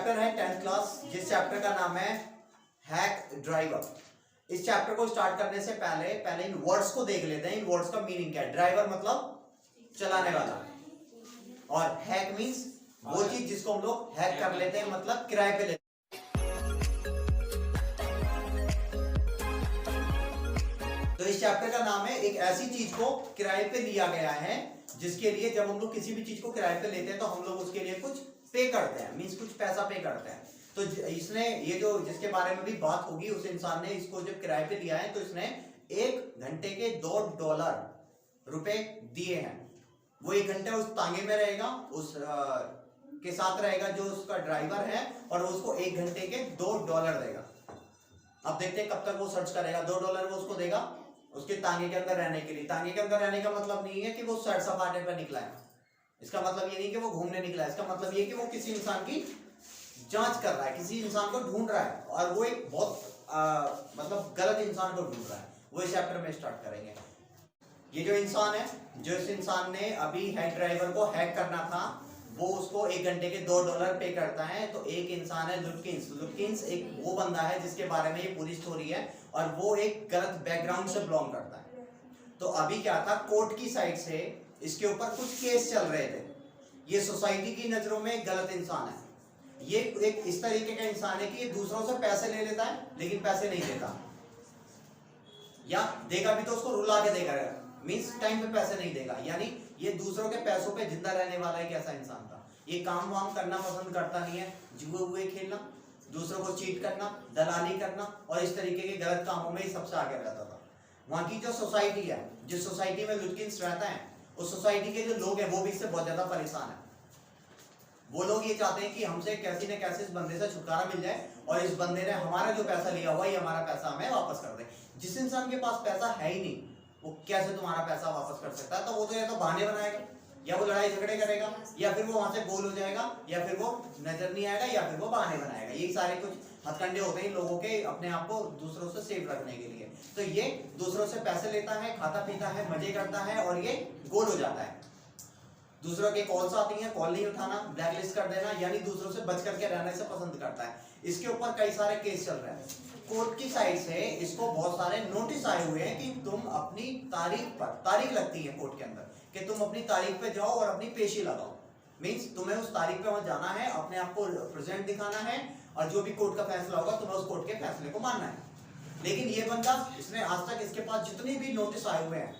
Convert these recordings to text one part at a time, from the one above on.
Chapter है 10th class, जिस chapter का नाम है हैक ड्राइवर। इस चैप्टर को स्टार्ट करने से पहले इन वर्ड्स को देख लेते हैं। इन वर्ड्स का मीनिंग क्या है। ड्राइवर मतलब चलाने वाला, और हैक मींस वो चीज जिसको हम लोग हैक कर लेते हैं, मतलब किराए पे लेते हैं। तो इस चैप्टर का नाम है एक ऐसी चीज को किराए पे लिया गया है जिसके लिए जब हम लोग किसी भी चीज को किराए पे लेते हैं तो हम लोग उसके लिए कुछ पे करते हैं, मींस कुछ पैसा पे करते हैं। तो इसने ये जो जिसके बारे में भी बात होगी, उस इंसान ने इसको जब किराए पे लिया है तो इसने 1 घंटे के $2 दिए हैं। वो 1 घंटा उस तांगे में रहेगा, उस के साथ रहेगा जो उसका ड्राइवर है, और उसको 1 घंटे के $2 देगा। अब देखते हैं कब तक वो सर्च करेगा। $2 वो उसको देगा उसके तांगे के अंदर रहने के लिए। तांगे के अंदर रहने का मतलब नहीं है कि वो सैर सपाटे पर निकला है, इसका मतलब ये नहीं कि वो घूमने निकला है, इसका मतलब ये कि वो किसी इंसान की जांच कर रहा है, किसी इंसान को ढूंढ रहा है, और वो एक बहुत मतलब गलत इंसान को ढूंढ रहा है। वो इस चैप्टर में स्टार्ट करेंगे। ये जो इंसान है, जो इस इंसान ने अभी हैक ड्राइवर को हैक करना था, वो उसको 1 घंटे के $2 पे करता है। तो एक इंसान है लुटकिंस। लुटकिंस एक वो बंदा है जिसके बारे में ये पूरी स्टोरी है, और वो एक गलत बैकग्राउंड से बिलोंग करता है। तो अभी क्या था, कोर्ट की साइड से इसके ऊपर कुछ केस चल रहे थे। ये सोसाइटी की नजरों में एक गलत इंसान है। ये एक इस तरीके का इंसान है कि ये दूसरों से पैसे ले लेता है लेकिन पैसे नहीं देता, या देगा भी तो उसको रुला के देगा, मींस टाइम पे पैसे नहीं देगा। यानी ये दूसरों के पैसों पे जिंदा रहने वाला एक ऐसा इंसान था। ये काम वाम करना पसंद करता नहीं है, जुए हुए खेलना, दूसरों को चीट करना, दलाली करना, और इस तरीके के गलत कामों में ही सबसे आगे रहता था। वहां की जो सोसाइटी है, जिस सोसाइटी में लुटकिंस रहता है, उस सोसाइटी के जो लोग हैं वो भी इससे बहुत ज्यादा परेशान है। वो लोग ये चाहते हैं कि हमसे कैसी न कैसे इस बंदे से छुटकारा मिल जाए, और इस बंदे ने हमारा जो पैसा लिया हुआ है, हमारा पैसा हमें वापस कर दे। जिस इंसान के पास पैसा है ही नहीं, वो कैसे तुम्हारा पैसा वापस कर सकता है। तो वो तो या तो बहाने बनाएगा, या वो लड़ाई झगड़े करेगा, या फिर वो वहां से गोल हो जाएगा, या फिर वो नजर नहीं आएगा, या फिर वो बहाने बनाएगा। ये सारे कुछ हथकंडे होते हैं लोगों के अपने आप को दूसरों से सेफ रखने के लिए। तो ये दूसरों से पैसे लेता है, खाता पीता है, मजे करता है, और ये गोल हो जाता है। दूसरों के कॉल्स आती हैं, कॉल नहीं उठाना, ब्लैकलिस्ट कर देना, यानी दूसरों से बच करके रहने से पसंद करता है। इसके ऊपर कई सारे केस चल रहे हैं। कोर्ट की साइड से इसको बहुत सारे नोटिस आए हुए हैं कि तुम अपनी तारीख लगती है कोर्ट के अंदर, कि तुम अपनी तारीख पे जाओ और अपनी पेशी लगाओ। मींस तुम्हें उस तारीख पे वहां जाना है, अपने आप को प्रेजेंट दिखाना है, और जो भी कोर्ट का फैसला होगा तुम्हें उस कोर्ट के फैसले को मानना है। लेकिन ये बंदा, इसने आज तक इसके पास जितने भी नोटिस आए हुए हैं,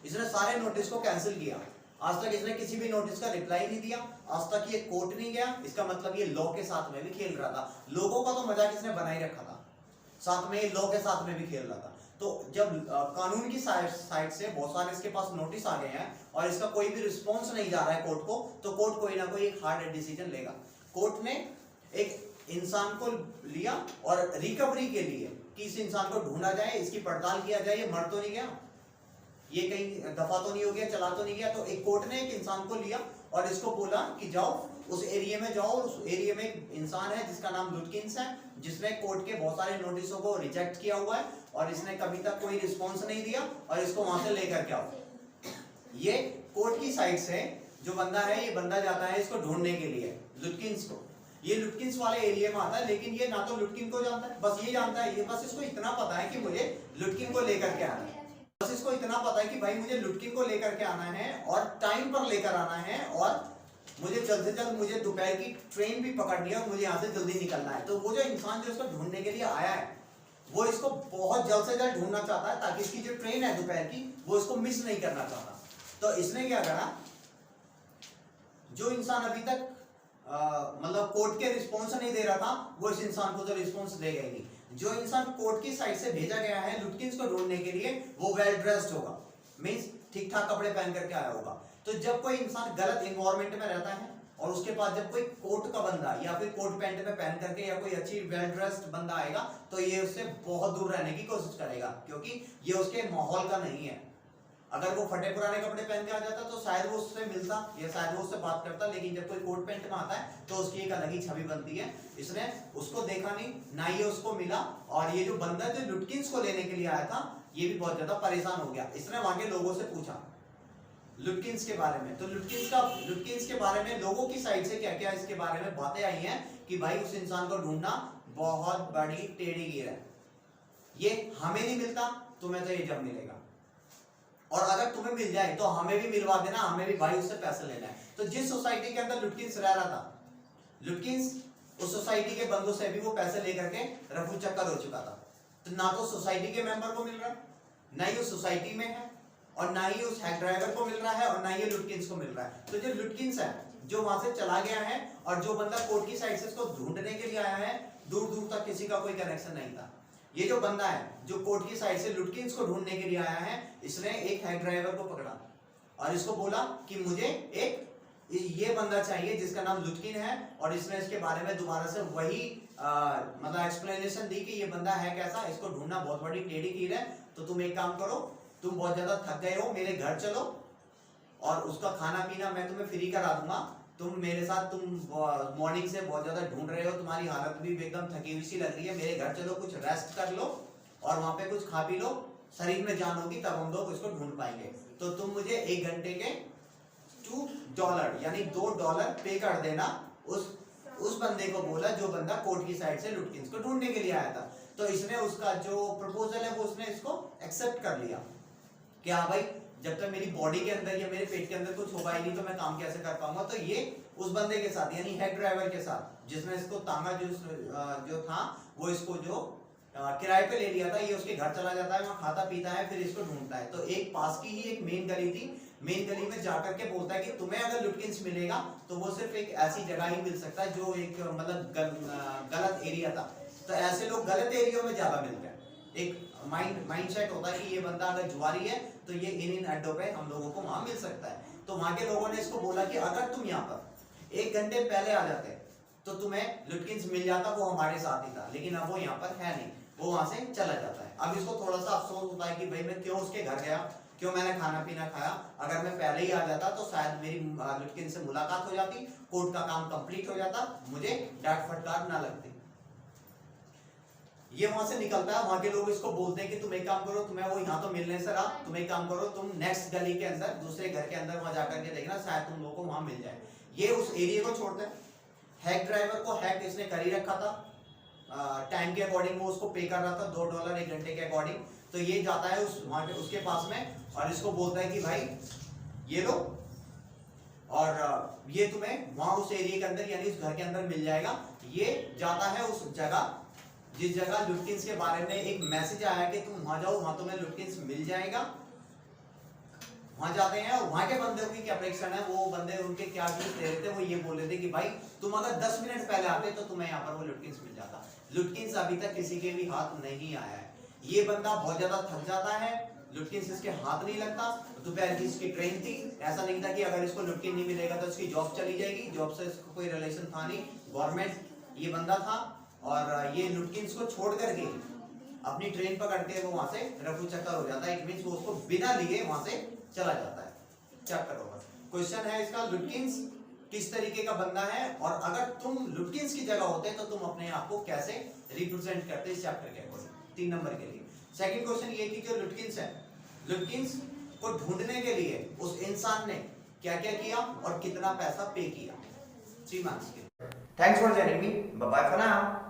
इसने सारे नोटिस को कैंसिल किया। आज तक इसने किसी भी नोटिस का रिप्लाई नहीं दिया, आज तक ये कोर्ट नहीं गया। इसका मतलब ये लॉ के साथ में भी खेल रहा था। लोगों का तो मजाक इसने बना ही रखा था, साथ में ये लॉ के साथ में भी खेल रहा था। तो जब कानून की साइड से बहुत सारे इसके पास नोटिस आ गए हैं और इसका कोई भी रिस्पॉन्स नहीं जा रहा है कोर्ट को, तो कोर्ट कोई ना कोई एक हार्ड डिसीजन लेगा। कोर्ट ने एक इंसान को लिया और रिकवरी के लिए कि इस इंसान को ढूंढा जाए, इसकी पड़ताल किया जाए, ये मर तो नहीं गया, ये कहीं दफा तो नहीं हो गया, चला तो नहीं गया। तो एक कोर्ट ने एक इंसान को लिया और इसको बोला कि जाओ उस एरिया में जाओ। उस एरिया में एक इंसान है जिसका नाम लुटकिंस है, जिसने कोर्ट के बहुत सारे नोटिसों को रिजेक्ट किया हुआ है, और इसने कभी तक कोई रिस्पॉन्स नहीं दिया, और इसको वहां से लेकर के आओ। ये कोर्ट की साइड से जो बंदा है, ये बंदा जाता है इसको ढूंढने के लिए, लुटकिंस को। ये लुटकिंस वाले एरिया में आता है, लेकिन ये ना तो लुटकिन को जानता है, बस ये जानता है, ये बस इसको इतना पता है कि मुझे लुटकिन को लेकर के आना है। बस इसको इतना पता है कि भाई मुझे लुटकिन को लेकर के आना है, और टाइम पर लेकर आना है, और मुझे जल्द से जल्द मुझे दोपहर की ट्रेन भी पकड़नी है, और मुझे यहाँ से जल्दी निकलना है। तो वो जो इंसान जो इसको ढूंढने के लिए आया है, वो इसको बहुत जल्द से जल्द ढूंढना चाहता है, ताकि इसकी जो ट्रेन है दोपहर की, वो इसको मिस नहीं करना चाहता। तो इसने क्या करा, जो इंसान अभी तक मतलब कोर्ट के रिस्पॉन्स नहीं दे रहा था, वो इस इंसान को तो रिस्पॉन्स देगा ही नहीं। जो इंसान कोर्ट की साइड से भेजा गया है लुटकिंस को ढूंढने के लिए, वो वेल ड्रेस्ड होगा, मींस ठीक ठाक कपड़े पहन करके आया होगा। तो जब कोई इंसान गलत एनवायरनमेंट में रहता है, और उसके पास जब कोई कोर्ट का बंदा या फिर कोट पैंट में पहन करके या कोई अच्छी वेल ड्रेस्ड बंदा आएगा, तो ये उससे बहुत दूर रहने की कोशिश करेगा, क्योंकि ये उसके माहौल का नहीं है। अगर वो फटे पुराने कपड़े पहन के आ जाता तो शायद वो उससे मिलता या शायद वो उससे बात करता, लेकिन जब कोई कोट पैंट में आता है तो उसकी एक अलग ही छवि बनती है। इसने उसको देखा नहीं, ना ये उसको मिला, और ये जो बंदा जो लुटकिंस को लेने के लिए आया था, ये भी बहुत ज्यादा परेशान हो गया। इसने वहां के लोगों से पूछा लुटकिंस के बारे में। तो लुटकिंस के बारे में लोगों की साइड से क्या क्या इसके बारे में बातें आई हैं कि भाई उस इंसान को ढूंढना बहुत बड़ी टेढ़ी गिर है, ये हमें नहीं मिलता, तुम्हें तो ये जब मिलेगा, और अगर तुम्हें मिल जाए तो हमें भी मिलवा देना, हमें भी भाई उससे पैसे लेना है। तो जिस सोसाइटी के अंदर लुटकिंस रह रहा था, लुटकिंस उस सोसाइटी के बंदों से भी वो पैसे लेकर के रफू चक्कर हो चुका था। तो ना तो सोसाइटी के मेंबर को मिल रहा, ना ही उस सोसाइटी में है, और ना ही उस हैक ड्राइवर को मिल रहा है, और ना ही लुटकिंस को मिल रहा है। तो जो लुटकिंस है जो वहां से चला गया है, और जो बंदा कोर्ट की साइड से इसको ढूंढने के लिए आया है, दूर दूर तक किसी का कोई कनेक्शन नहीं था। ये जो बंदा है जो कोर्ट की साइड से लुटकिंस को ढूंढने के लिए आया है, इसने एक हैक ड्राइवर को पकड़ा और इसको बोला कि मुझे एक ये बंदा चाहिए जिसका नाम लुटकिन है, और इसने इसके बारे में दोबारा से वही मतलब एक्सप्लेनेशन दी कि ये बंदा है कैसा, इसको ढूंढना बहुत बड़ी टेढ़ी कीर है। तो तुम एक काम करो, तुम बहुत ज्यादा थक गए हो, मेरे घर चलो और उसका खाना पीना मैं तुम्हें फ्री करा दूंगा। तुम मेरे साथ, तुम मॉर्निंग से बहुत ज्यादा ढूंढ रहे हो, तुम्हारी हालत भी एकदम थकी हुई सी लग रही है, मेरे घर चलो, कुछ रेस्ट कर लो और वहां पे कुछ खा पी लो, शरीर में जान होगी, तब हम लोग उसको ढूंढ पाएंगे। तो तुम मुझे 1 घंटे के $2 यानी $2 पे कर देना। उस बंदे को बोला जो बंदा कोर्ट की साइड से लुटकिंस को ढूंढने के लिए आया था। तो इसने उसका जो प्रपोजल है वो उसने इसको एक्सेप्ट कर लिया कि हाँ भाई, जब तक मेरी बॉडी के अंदर या मेरे पेट के अंदर कुछ होगा ही नहीं तो मैं काम कैसे कर पाऊंगा। तो ये उस बंदे के साथ यानी हेड ड्राइवर के साथ जिसने इसको तांगा जो था वो इसको जो किराए पे ले लिया था, ये उसके घर चला जाता है, वहाँ खाता पीता है, फिर इसको ढूंढता है। तो एक पास की ही एक मेन गली थी, मेन गली में जाकर के बोलता है कि तुम्हें अगर लुटकिंस मिलेगा तो वो सिर्फ एक ऐसी जगह ही मिल सकता है जो एक मतलब गलत एरिया था। तो ऐसे लोग गलत एरिया में ज्यादा मिलते हैं। एक माइंड सेट होता है कि ये बंदा अगर जुआरी है तो ये इन अड्डों पे हम लोगों को वहां मिल सकता है। तो वहां के लोगों ने इसको बोला कि अगर तुम यहाँ पर 1 घंटे पहले आ जाते तो तुम्हें लुटकिंस मिल जाता, वो हमारे साथ ही था, लेकिन अब वो यहाँ पर है नहीं, वो वहां से चला जाता है। अब इसको थोड़ा सा अफसोस होता है कि भाई मैं क्यों उसके घर गया, क्यों मैंने खाना पीना खाया, अगर मैं पहले ही आ जाता तो शायद मेरी लुटकिन से मुलाकात हो जाती, कोर्ट का काम कंप्लीट हो जाता, मुझे डांट फटकार ना लगती। ये वहां से निकलता है, वहां के लोग इसको बोलते हैं कि तुम एक काम करो, तुम्हें वो यहाँ तो मिलने से रहा, तुम एक काम करो, तुम नेक्स्ट गली के अंदर दूसरे घर के अंदर वहां जाकर के देखना, शायद तुम लोगों को वहां मिल जाए। ये उस एरिया को छोड़ते हैं। हैक ड्राइवर को हैक इसने कर ही रखा था, टाइम के अकॉर्डिंग वो उसको पे कर रहा था, $2 1 घंटे के अकॉर्डिंग। तो ये जाता है वहां के उसके पास में और इसको बोलता है कि भाई ये लो, और ये तुम्हें वहां उस एरिया के अंदर यानी उस घर के अंदर मिल जाएगा। ये जाता है उस जगह जिस जगह लुटकिंस के बारे में एक मैसेज आया कि तुम वहां जाओ, वहां तुम्हें लुटकिंस मिल जाएगा। वहां जाते हैं और वहां के बंदे की क्या प्रेडिक्शन है, वो बंदे उनके क्या व्यूज दे रहे थे, वो ये बोल रहे थे कि भाई तुम अगर 10 मिनट पहले आते तो तुम्हें यहाँ पर वो लुटकिंस मिल जाता। लुटकिंस अभी तक किसी के भी हाथ नहीं आया है। ये बंदा बहुत ज्यादा थक जाता है, लुटकिंस इसके हाथ नहीं लगता। दोपहर की इसकी ट्रेन थी, ऐसा नहीं था कि अगर इसको लुटकिन नहीं मिलेगा तो इसकी जॉब चली जाएगी, जॉब से इसको कोई रिलेशन था नहीं, गवर्नमेंट ये बंदा था। और ये लुटकिंस को छोड़ करके अपनी ट्रेन पकड़ के वो वहां से रफू चक्कर हो जाता है। इट मींस वो उसको बिना लिए वहां से चला जाता है। चेक करो बस। क्वेश्चन है इसका, लुटकिंस किस तरीके का बंदा है, और अगर तुम लुटकिंस की जगह होते तो तुम अपने आप को कैसे रिप्रेजेंट करते इस चैप्टर के अकॉर्डिंग। 3 नंबर के लिए सेकंड क्वेश्चन ये कि जो लुटकिंस है, लुटकिंस को ढूंढने के लिए उस इंसान ने क्या क्या किया और कितना पैसा पे किया। 3 मार्क्स के। Thanks for joining me, bye bye for now.